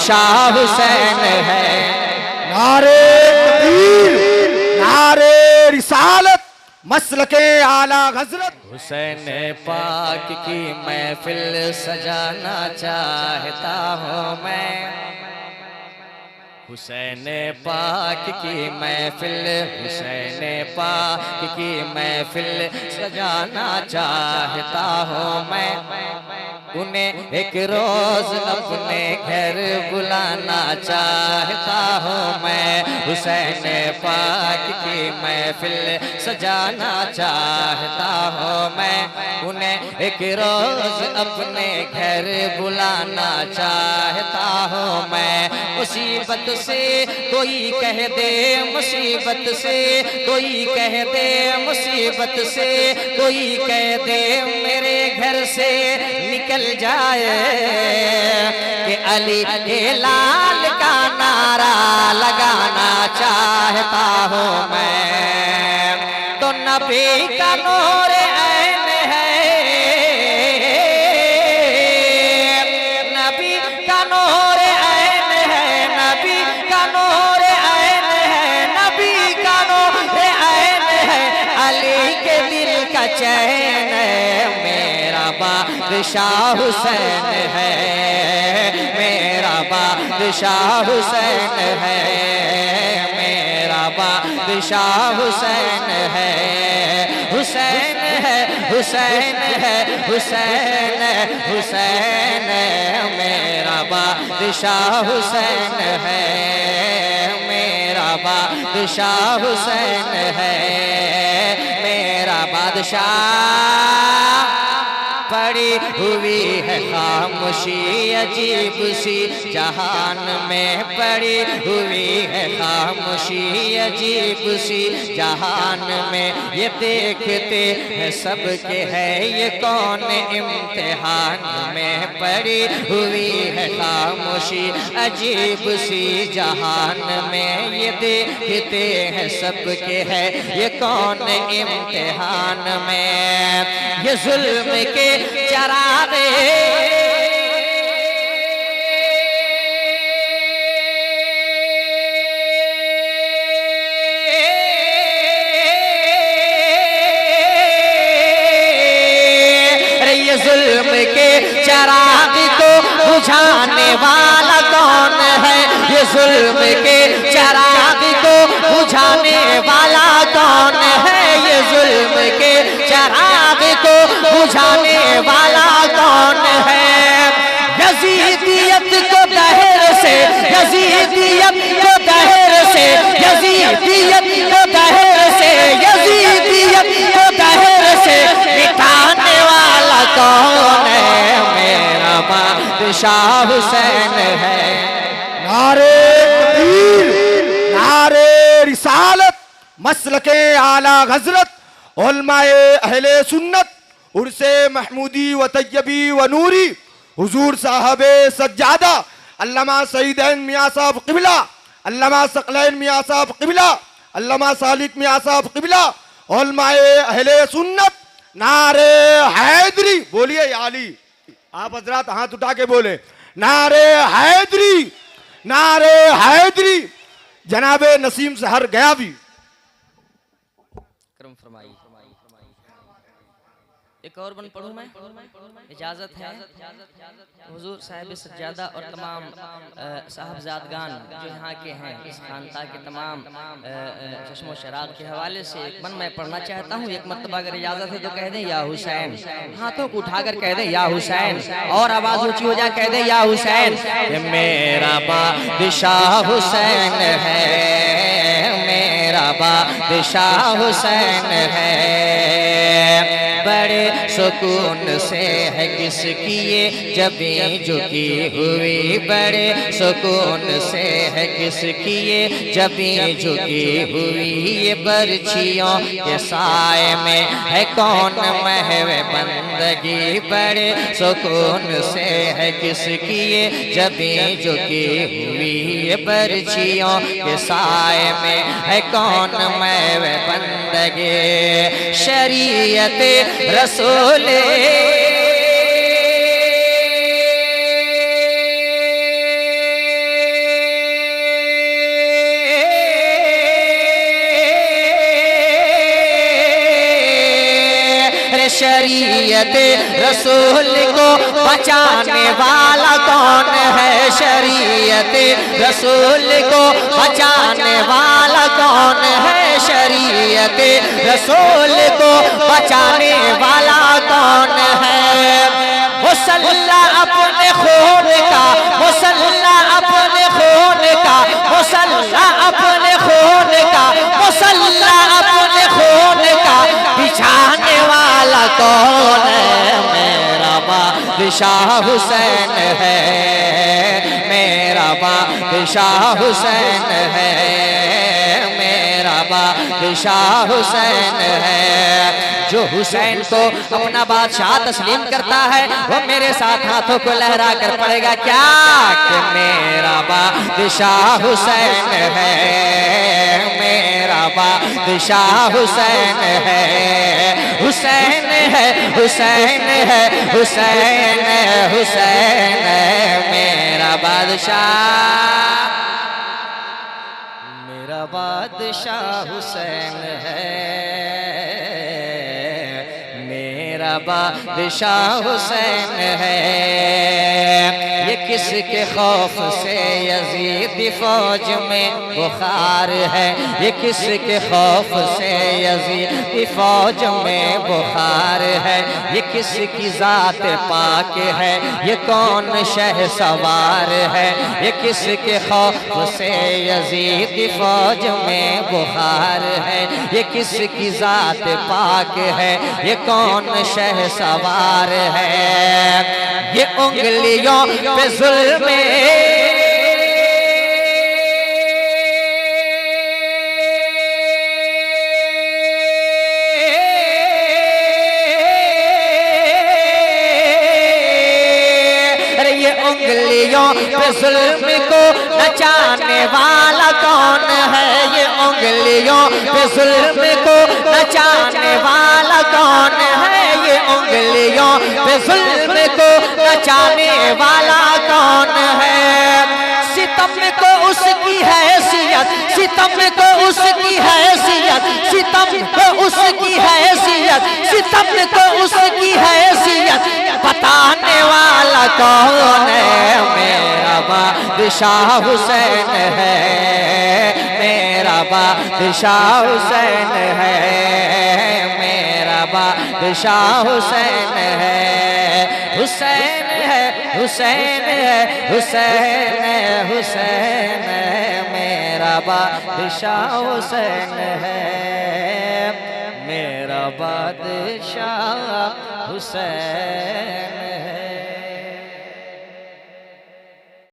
बादशाह हुसैन है। नारे तकबीर, नारे रिसालत, मसलके आला हजरत। हुसैन पाक की महफिल सजाना चाहता हूँ मैं, हुसैन पाक की महफिल, हुसैन पाक की महफिल सजाना चाहता हूँ मैं। उन्हें एक रोज अपने घर बुलाना चाहता हूँ मैं। हुसैन पाक की महफिल सजाना चाहता हूँ मैं। उन्हें एक रोज अपने घर बुलाना चाहता हूँ मैं। मुसीबत से कोई कह दे, मुसीबत से कोई कह दे, मुसीबत से कोई कह दे मेरे घर से निकल जाए कि अली के लाल का नारा लगाना चाहता हूँ मैं। तो नबी का नूर ऐन है, नबी का नूर ऐन है, नबी का नूर ऐन है, नबी का नूर ऐन है, अली के दिल का चैन है। मेरा बादशाह हुसैन है, मेरा बादशाह हुसैन है, मेरा बादशाह हुसैन है। हुसैन है, हुसैन है, हुसैन है, हुसैन है, मेरा बादशाह हुसैन है, मेरा बादशाह हुसैन है, मेरा बादशाह। पड़ी हुई है खामोशी अजीब सी जहान में, पड़ी हुई है खामोशी अजीब सी जहान में। ये देखते हैं सबके है ये कौन इम्तिहान में, पड़ी हुई है खामोशी अजीब सी जहान में। ये देखते हैं सबके है ये कौन इम्तिहान में। ये जुल्म के चरागे ये जुल्म के चराग को बुझाने वाला कौन है, ये जुल्म के चराग को बुझाने वाला कौन है, ये जुल्म के चराग को बुझाने वाला कौन है। यजीदियत को दहर से, यजीदियत को दहर से, यजीदियत को दहर से, यजीदियत को दहर से मिटाने वाला कौन है। मेरा बादशाह हुसैन है। नारे तकबीर, नारे रिसालत, मसलके आला हजरत, उलमाए अहले सुन्नत, उर्से महमूदी व तैयबी व नूरी, हुजूर साहबे सज्जादा अल्लामा सईदैन मियाँ साहब क़िबला, अल्लामा सकलैन मियाँ साहब क़िबला, अल्लामा सालिक मियाँ साहब क़िबला, उलमाए अहले सुन्नत। नारे हैदरी बोलिए या अली, आप हजरात हाथ उठा के बोले नारे हैदरी, नारे हैदरी। जनाबे नसीम सहर गया भी करम फरमाई। एक और बन पढ़ूं मैं, इजाजत है। हुजूर साहिब सज्जादा और तमाम साहबजादगान जो यहाँ के हैं, इस खानता के तमाम चश्मो शराब के हवाले से एक बन मैं पढ़ना चाहता हूँ। एक मरतबा अगर इजाजत है तो कह दें या हुसैन, हाथों को उठाकर कह दें या हुसैन, और आवाज ऊंची हो जाए कह दें या हुसैन। मेरा बादशाह हुसैन है, मेरा बादशाह हुसैन है। बड़े सुकून से है किसकी ये जबी झुकी हुई, बड़े सुकून से है किसकी ये जबी झुकी हुई। ये बर्छियों के साए में है कौन महवे बंदगी, बड़े सुकून से है किसकी ये जबी झुकी हुई। ये बर्छियों के साए में है कौन महवे बंदगी। शरीयत रसूले शरीयत रसूल को बचाने वाला कौन है? शरीयत रसूल को बचाने वाला कौन है? शरीयत रसूल को बचाने वाला कौन है? मुसल्ला अपने खून का, मुसल्ला अपने खून का, मुसल्ला अपने खून का, मुसल्ला अपने खून का बिछाने वाला कौन है? मेरा बादशाह हुसैन है, मेरा बादशाह हुसैन है, मेरा बादशाह हुसैन है। जो हुसैन को अपना बादशाह तस्लीम करता है वो मेरे साथ हाथों को लहरा कर पड़ेगा क्या कि मेरा बादशाह हुसैन है, मेरा बादशाह हुसैन है, हुसैन है, हुसैन है, हुसैन है, हुसैन है मेरा बादशाह, मेरा बादशाह हुसैन है, मेरा बादशाह हुसैन है। ये किसके खौफ से यजीद फौज में बुखार है? ये किसके खौफ से यजीद फौज में बुखार है? ये किसकी जात पाक है? ये कौन शह सवार है? ये किसके खौफ से यजीद फौज में बुखार है? ये किसकी जात पाक है? ये कौन शह सवार है? ये उंगलियों पे जुल्म उंगलियों पे जुल्म को नचाने वाला कौन है? ये उंगलियों पे जुल्म को नचाने वाला कौन है? ये उंगलियों पे जुल्म को नचाने वाला कौन है? सितम को उसकी हैसियत, सितम को उसकी हैसियत, सितम को उसकी हैसियत, सितम को उसकी हैसियत बताने वाला कौन है? मेरा बादशाह हुसैन है, मेरा बादशाह हुसैन है, मेरा बादशाह हुसैन है, हुसैन है, हुसैन है, हुसैन है, हुसैन है मेरा बादशाह हुसैन है, मेरा बादशाह हुसैन है।